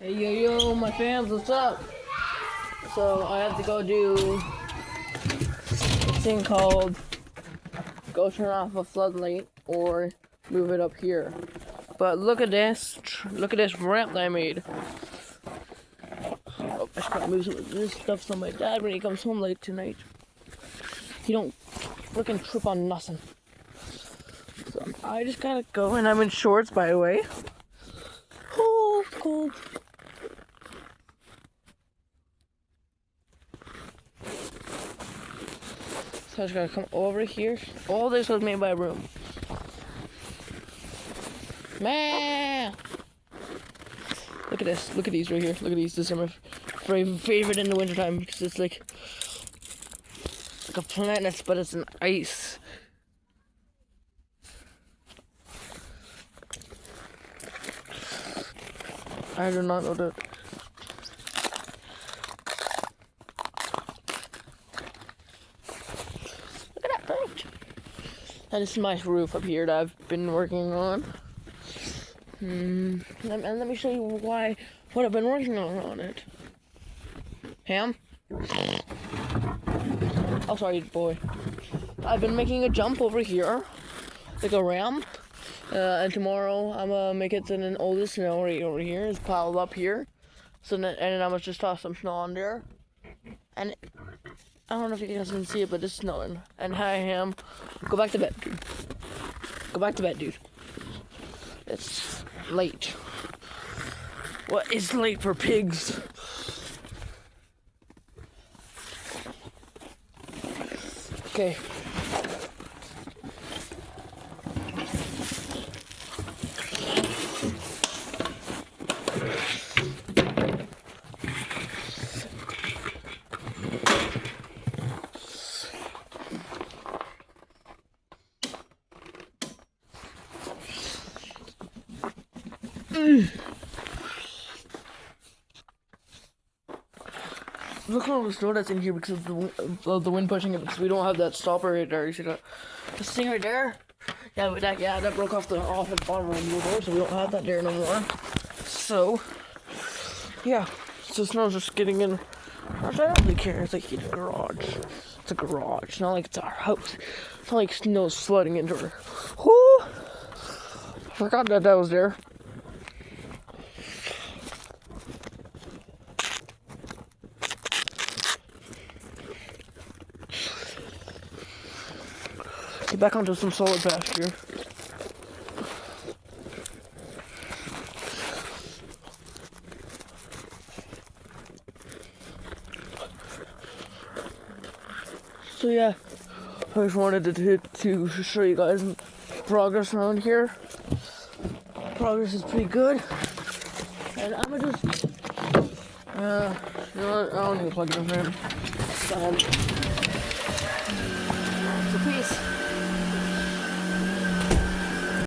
Hey yo, my fams, what's up? So I have to go do this thing called go turn off a floodlight or move it up here. But look at this ramp that I made. Oh, I should probably move some of this stuff so my dad, when he comes home late tonight, he don't freaking trip on nothing. So I just gotta go, and I'm in shorts, by the way. Oh, it's cold. So I just gotta come over here. All this was made by a room. Man! Look at this. Look at these right here. Look at these. This is my favorite in the wintertime because it's like a planet, but it's an ice. I do not know that. And this is my roof up here that I've been working on. And let me show you what I've been working on it. Ham? Oh, sorry, boy. I've been making a jump over here, like a ramp. And tomorrow I'm gonna make it to an oldest snow right over here. It's piled up here. So then, and then I'm gonna just toss some snow on there. And I don't know if you guys can see it, but it's snowing. And hi, Ham. Go back to bed, dude. Go back to bed, dude. It's late. What is late for pigs? Okay. Look at all the snow that's in here because of the wind pushing it, because we don't have that stopper right there. You see that? This thing right there? Yeah, that broke off the bottom of the door, so we don't have that there no more. So, yeah. So snow's just getting in. I don't really care. It's like a garage. It's a garage. It's not like it's our house. It's not like snow's flooding into her. Whoo! I forgot that was there. Get back onto some solid pasture. So yeah, I just wanted to show you guys progress around here. Progress is pretty good. And I'm gonna just, you know what, I don't need to plug it in for him. So peace.